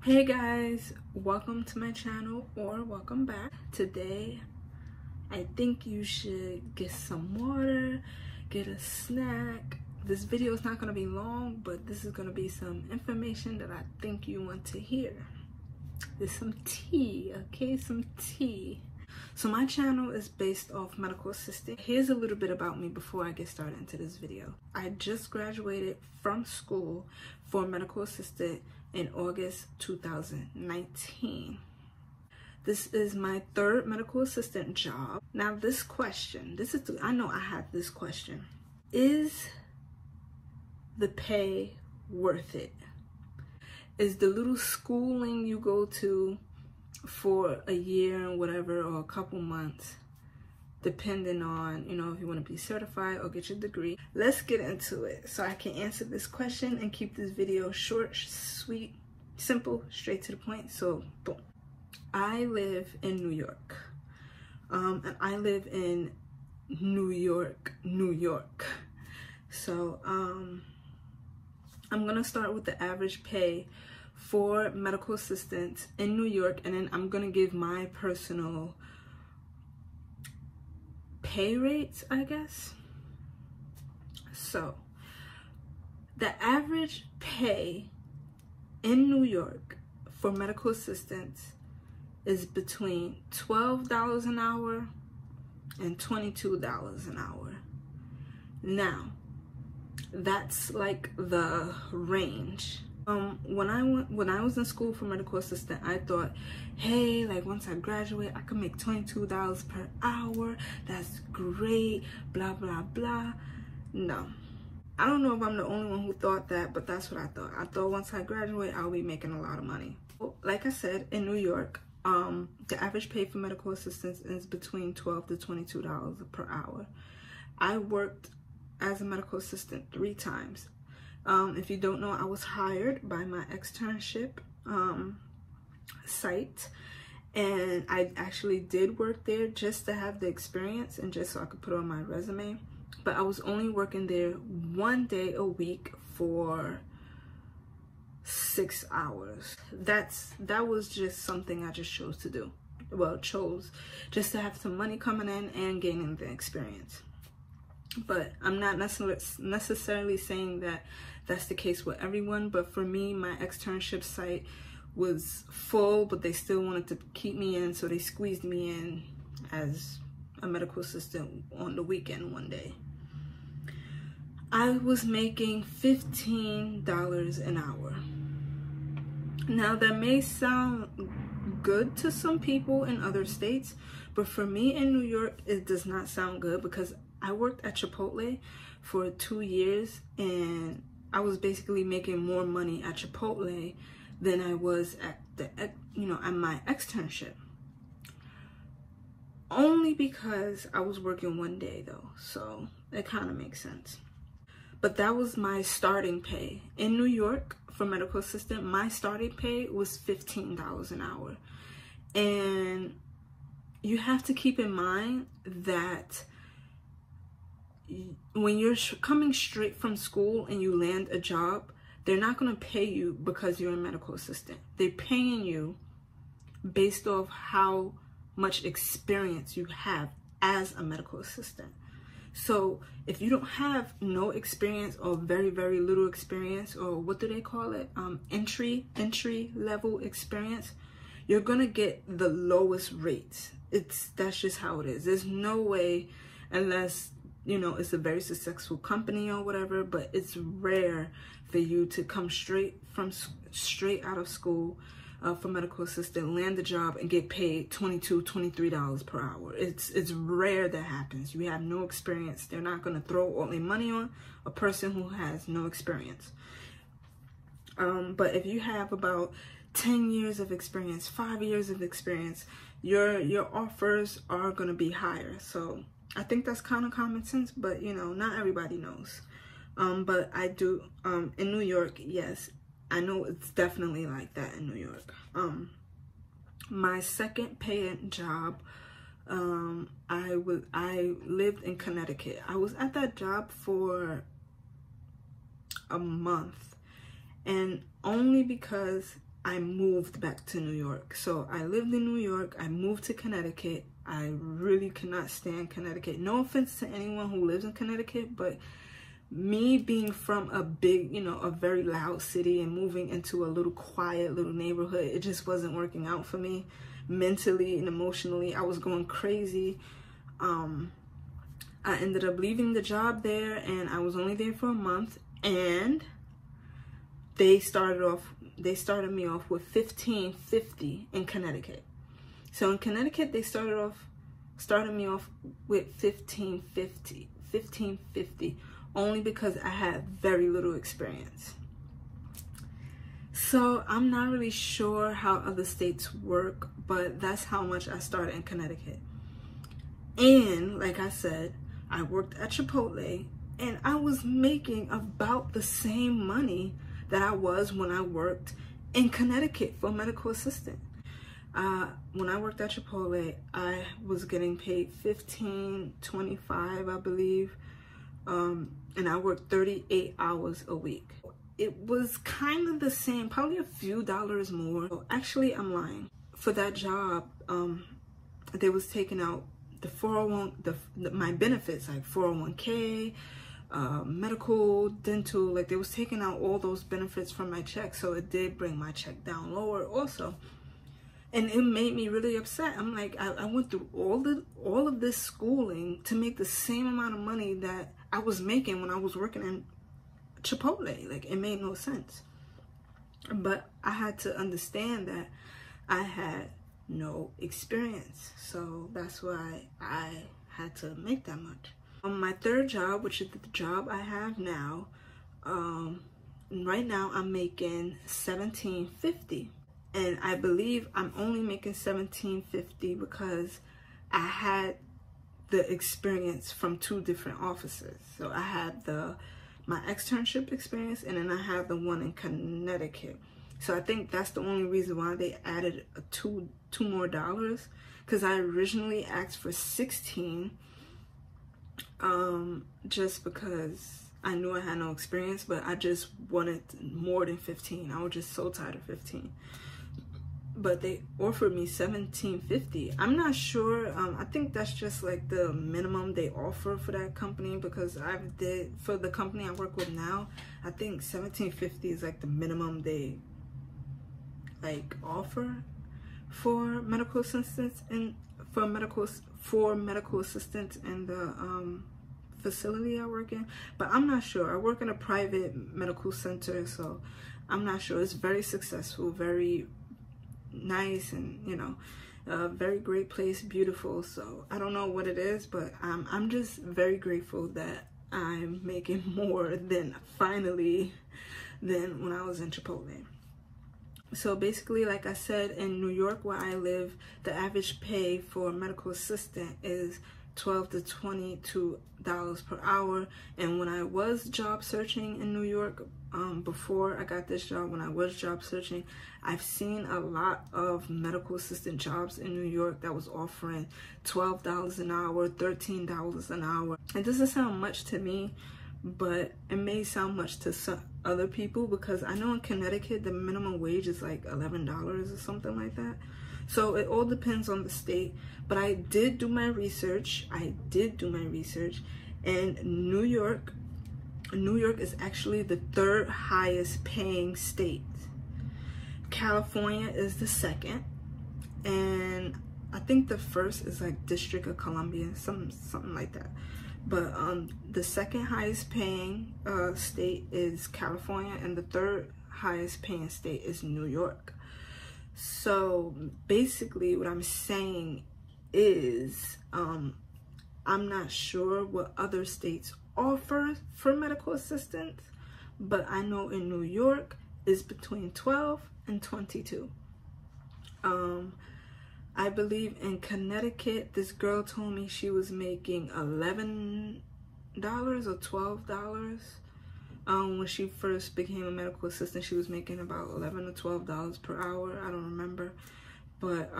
Hey guys, welcome to my channel or welcome back. Today I think you should get some water, get a snack. This video is not going to be long, but this is going to be some information that I think you want to hear. There's some tea, okay? Some tea. So my channel is based off medical assistant. Here's a little bit about me before I get started into this video. I just graduated from school for medical assistant in August 2019. This is my third medical assistant job. Now this question, I know I had this question. Is the pay worth it? Is the little schooling you go to for a year and whatever, or a couple months, depending on, if you want to be certified or get your degree? Let's get into it so I can answer this question and keep this video short, sweet, simple, straight to the point. So boom. I live in New York. And I live in New York, New York. So I'm gonna start with the average pay for medical assistants in New York, and then I'm gonna give my personal pay rates, I guess. So the average pay in New York for medical assistants is between $12 an hour and $22 an hour. Now that's like the range. When I was in school for medical assistant, I thought, hey, like once I graduate, I can make $22 per hour. That's great, blah, blah, blah. No. I don't know if I'm the only one who thought that, but that's what I thought. I thought once I graduate, I'll be making a lot of money. Like I said, in New York, the average pay for medical assistants is between $12 to $22 per hour. I worked as a medical assistant 3 times. If you don't know, I was hired by my externship site, and I actually did work there just to have the experience and just so I could put it on my resume. But I was only working there 1 day a week for 6 hours. That was just something I just chose to do. Well, chose just to have some money coming in and gaining the experience. But I'm not necessarily saying that that's the case with everyone, but for me, my externship site was full, but they still wanted to keep me in, so they squeezed me in as a medical assistant on the weekend 1 day. I was making $15 an hour. Now that may sound good to some people in other states, but for me in New York, it does not sound good, because I worked at Chipotle for 2 years, and I was basically making more money at Chipotle than I was at at my externship. Only because I was working 1 day though, so it kind of makes sense. But that was my starting pay. In New York for medical assistant, my starting pay was $15 an hour. And you have to keep in mind that when you're coming straight from school and you land a job, they're not going to pay you because you're a medical assistant. They're paying you based off how much experience you have as a medical assistant. So if you don't have no experience or very, very little experience, or what do they call it? Entry level experience, you're going to get the lowest rates. That's just how it is. There's no way, unless it's a very successful company or whatever, but it's rare for you to come straight out of school for medical assistant, land a job, and get paid $22, $23 per hour. It's rare that happens. You have no experience. They're not going to throw all their money on a person who has no experience. But if you have about 10 years of experience, 5 years of experience, your offers are going to be higher. So I think that's kind of common sense, but not everybody knows. But I do, in New York, yes, I know it's definitely like that in New York. My second paying job, I lived in Connecticut. I was at that job for a month, and only because I moved back to New York. So I lived in New York, I moved to Connecticut. I really cannot stand Connecticut. No offense to anyone who lives in Connecticut, but me being from a big, you know, a very loud city and moving into a little quiet little neighborhood, it just wasn't working out for me mentally and emotionally. I was going crazy. I ended up leaving the job there, and I was only there for a month, and they started me off with $15.50 in Connecticut. So in Connecticut, they started me off with $15.50 only because I had very little experience. So I'm not really sure how other states work, but that's how much I started in Connecticut. And like I said, I worked at Chipotle, and I was making about the same money that I was when I worked in Connecticut for a medical assistant. When I worked at Chipotle, I was getting paid $15.25, I believe, and I worked 38 hours a week. It was kind of the same, probably a few dollars more. Actually, I'm lying. For that job, they was taking out the 401, my benefits, like 401k, medical, dental, like they was taking out all those benefits from my check. So it did bring my check down lower also. And it made me really upset. I'm like, I went through all of this schooling to make the same amount of money that I was making when I was working in Chipotle. Like, it made no sense. But I had to understand that I had no experience. So that's why I had to make that much. On my third job, which is the job I have now, right now I'm making $17.50. And I believe I'm only making $17.50 because I had the experience from 2 different offices. So I had my externship experience, and then I had the one in Connecticut. So I think that's the only reason why they added two more dollars, because I originally asked for 16, just because I knew I had no experience, but I just wanted more than 15. I was just so tired of 15. But they offered me $17.50. I'm not sure. I think that's just like the minimum they offer for that company, because for the company I work with now, I think $17.50 is like the minimum they like offer for medical assistants and for medical assistants in the facility I work in. But I'm not sure. I work in a private medical center, so I'm not sure. It's very successful, very nice, and you know, a very great place, beautiful. So I don't know what it is, but I'm just very grateful that I'm making more than finally than when I was in Chipotle. So basically, like I said, in New York where I live, the average pay for a medical assistant is $12 to $22 per hour. And when I was job searching in New York, before I got this job, when I was job searching, I've seen a lot of medical assistant jobs in New York that was offering $12 an hour, $13 an hour. It doesn't sound much to me, but it may sound much to some other people, because I know in Connecticut the minimum wage is like $11 or something like that. So it all depends on the state. But I did do my research. And New York is actually the 3rd highest paying state. California is the 2nd, and I think the 1st is like District of Columbia, something like that. But the 2nd highest paying state is California, and the 3rd highest paying state is New York. So basically what I'm saying is I'm not sure what other states offer for medical assistants, but I know in New York is between 12 and 22. I believe in Connecticut, this girl told me she was making $11 or $12. When she first became a medical assistant, she was making about $11 or $12 per hour. I don't remember. But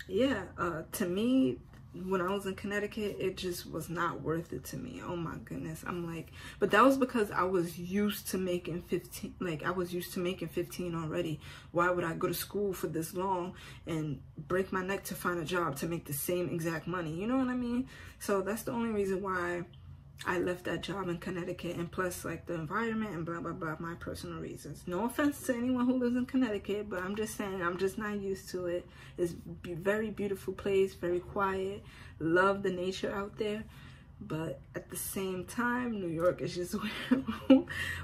yeah, to me, when I was in Connecticut, it just was not worth it to me. Oh my goodness. I'm like, but that was because I was used to making 15, like I was used to making 15 already. Why would I go to school for this long and break my neck to find a job to make the same exact money? You know what I mean? So that's the only reason why I left that job in Connecticut, and plus like the environment and blah blah blah, my personal reasons. No offense to anyone who lives in Connecticut, but I'm just saying I'm just not used to it. It's a very beautiful place, very quiet, love the nature out there, but at the same time New York is just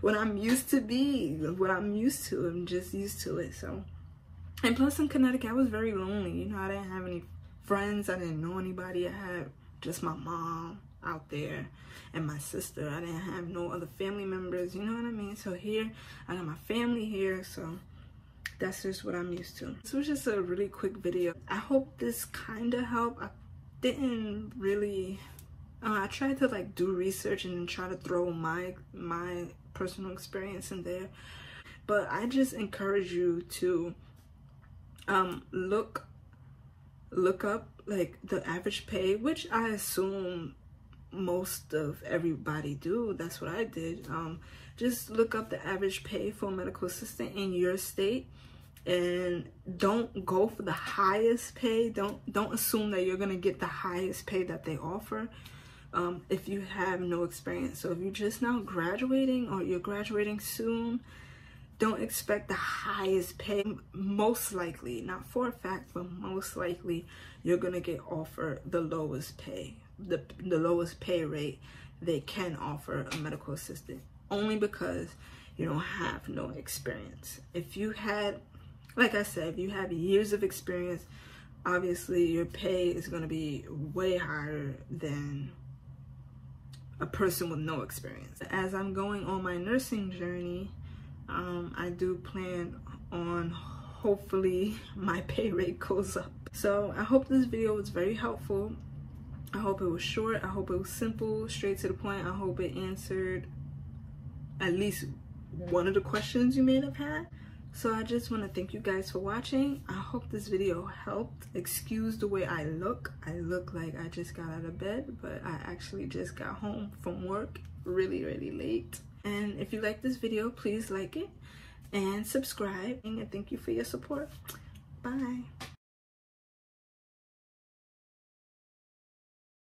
what I'm used to be, what I'm used to. I'm just used to it. So, and plus in Connecticut I was very lonely. You know, I didn't have any friends, I didn't know anybody. I had just my mom out there and my sister. I didn't have no other family members, you know what I mean? So here I got my family here, so that's just what I'm used to. This was just a really quick video. I hope this kind of helped. I didn't really I tried to like do research and try to throw my personal experience in there, but I just encourage you to look up like the average pay, which I assume most of everybody do. That's what I did. Just look up the average pay for a medical assistant in your state, and don't go for the highest pay. Don't assume that you're gonna get the highest pay that they offer if you have no experience. So if you're just now graduating or you're graduating soon, don't expect the highest pay. Most likely, not for a fact, but most likely you're gonna get offered the lowest pay, the lowest pay rate they can offer a medical assistant, only because you don't have no experience. If you had, like I said, if you have years of experience, obviously your pay is gonna be way higher than a person with no experience. As I'm going on my nursing journey, I do plan on hopefully my pay rate goes up. So I hope this video was very helpful. I hope it was short. I hope it was simple, straight to the point. I hope it answered at least one of the questions you may have had. So I just want to thank you guys for watching. I hope this video helped. Excuse the way I look. I look like I just got out of bed, but I actually just got home from work really late. And if you like this video, please like it and subscribe. And thank you for your support. Bye.